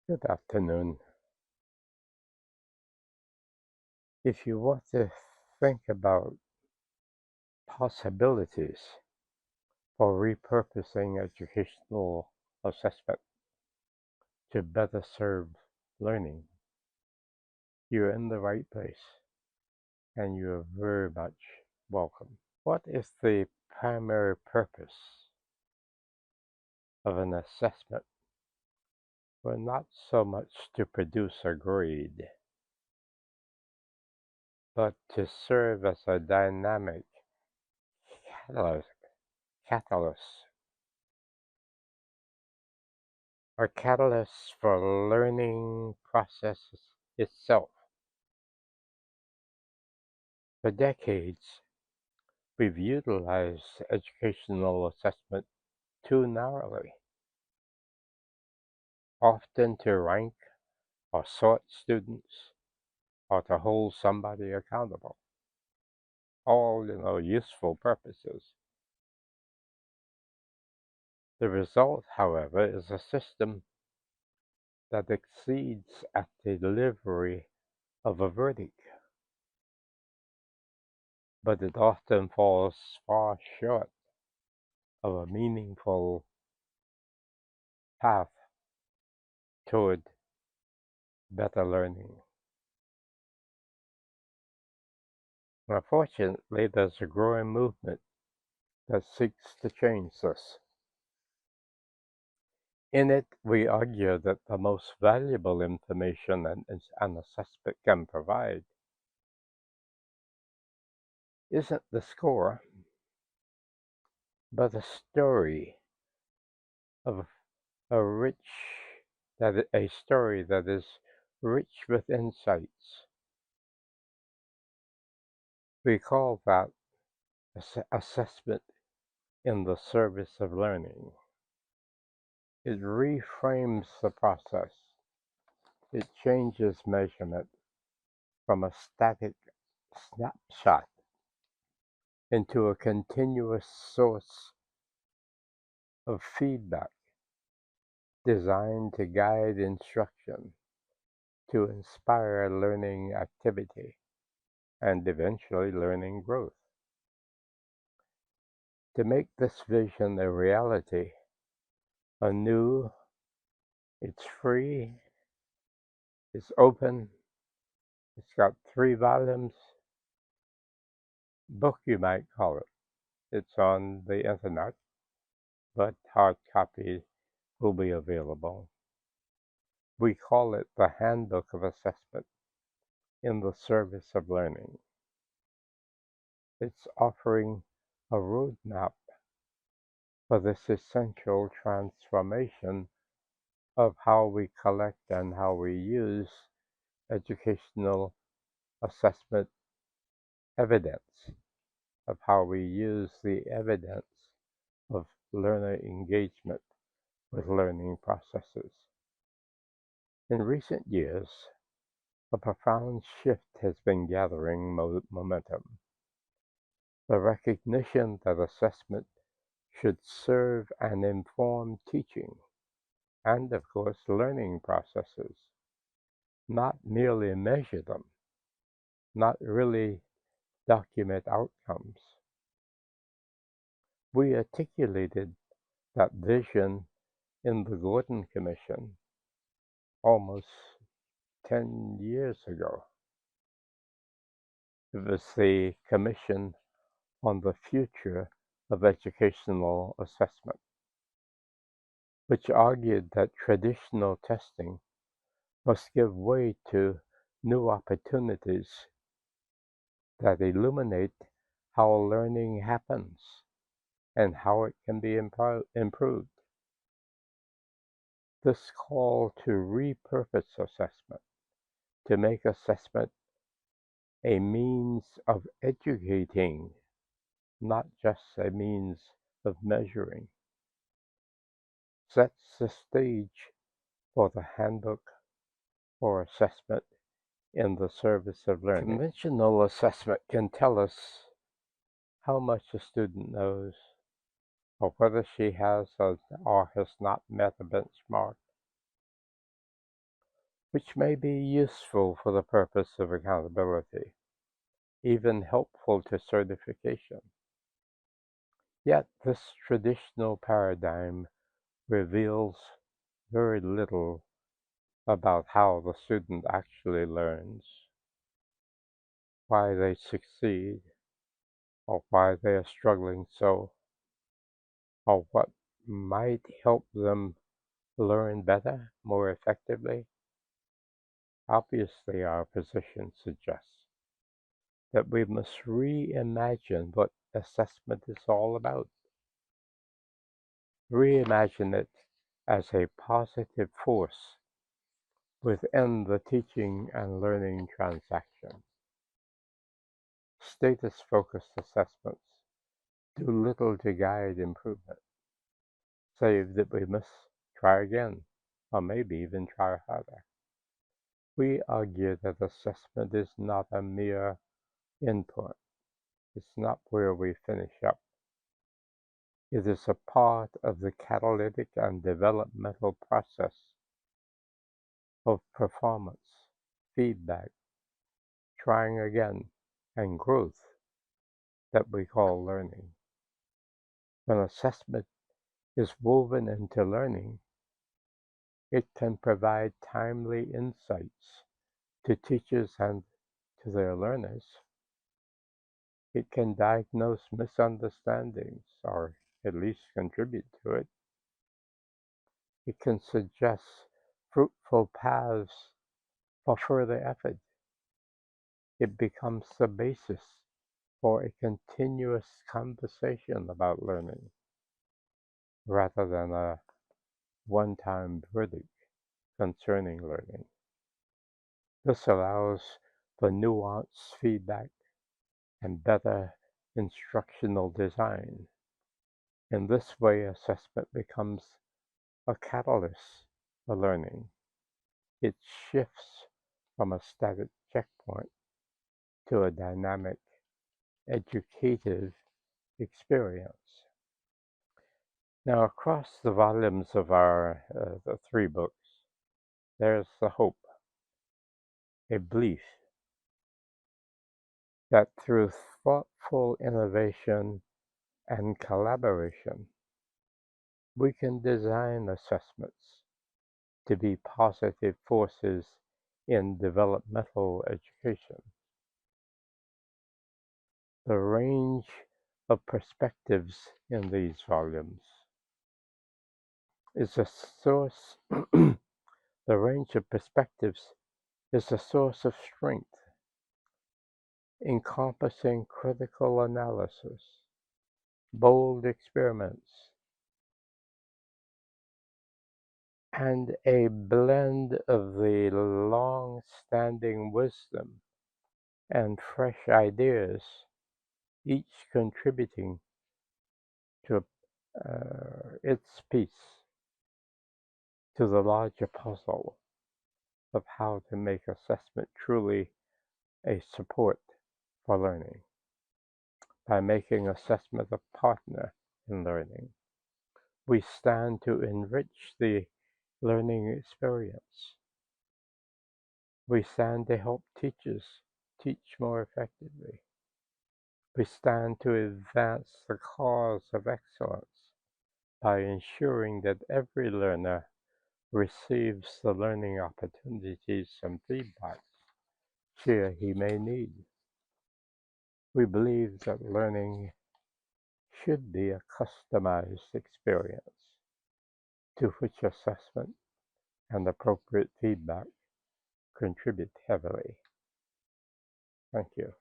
Good afternoon. If you want to think about possibilities for repurposing educational assessment to better serve learning, you're in the right place and you're very much welcome. What is the primary purpose of an assessment? Well, not so much to produce a grade, but to serve as a dynamic catalyst, catalyst or catalyst for learning processes itself. For decades, we've utilized educational assessment too narrowly, often to rank or sort students or to hold somebody accountable. All, useful purposes. The result, however, is a system that exceeds at the delivery of a verdict, but it often falls far short of a meaningful path toward better learning. Unfortunately, there's a growing movement that seeks to change this. In it, we argue that the most valuable information an assessment can provide isn't the score, but a story of a story that is rich with insights. We call that assessment in the service of learning. It reframes the process. It changes measurement from a static snapshot into a continuous source of feedback designed to guide instruction, to inspire learning activity, and eventually learning growth. To make this vision a reality, anew, it's free, it's open, it's got 3 volumes, book you might call it. It's on the internet, but hard copy will be available. We call it the Handbook of Assessment in the Service of Learning. It's offering a roadmap for this essential transformation of how we collect and how we use educational assessment evidence, of how we use the evidence of learner engagement with learning processes. In recent years, a profound shift has been gathering momentum. The recognition that assessment should serve and inform teaching and, of course, learning processes, not merely measure them, not really document outcomes. We articulated that vision in the Gordon Commission almost 10 years ago. It was the Commission on the Future of Educational Assessment, which argued that traditional testing must give way to new opportunities that illuminate how learning happens and how it can be improved. This call to repurpose assessment, to make assessment a means of educating, not just a means of measuring, sets the stage for the Handbook for Assessment in the Service of Learning. Conventional assessment can tell us how much a student knows, or whether she has or has not met a benchmark. which may be useful for the purpose of accountability, even helpful to certification. Yet this traditional paradigm reveals very little about how the student actually learns, why they succeed, or why they are struggling so, or what might help them learn better, more effectively. Obviously, our position suggests that we must reimagine what assessment is all about, reimagine it as a positive force within the teaching and learning transaction. Status focused assessments do little to guide improvement, save that we must try again, or maybe even try harder. We argue that assessment is not a mere input, it's not where we finish up. It is a part of the catalytic and developmental process of performance, feedback, trying again, and growth that we call learning. When assessment is woven into learning, it can provide timely insights to teachers and to their learners. It can diagnose misunderstandings, or at least contribute to it. It can suggest fruitful paths for further effort. It becomes the basis for a continuous conversation about learning rather than a one time verdict concerning learning. This allows for nuanced feedback and better instructional design. In this way, assessment becomes a catalyst for learning. It shifts from a static checkpoint to a dynamic, educative experience. Now, across the volumes of our the three books, there's the hope, a belief that through thoughtful innovation and collaboration, we can design assessments to be positive forces in developmental education. The range of perspectives in these volumes is a source, the range of perspectives is a source of strength, encompassing critical analysis, bold experiments, and a blend of the long standing wisdom and fresh ideas, each contributing to its piece to the larger puzzle of how to make assessment truly a support for learning. By making assessment a partner in learning, we stand to enrich the learning experience. We stand to help teachers teach more effectively. We stand to advance the cause of excellence by ensuring that every learner receives the learning opportunities and feedback he may need. We believe that learning should be a customized experience to which assessment and appropriate feedback contribute heavily. Thank you.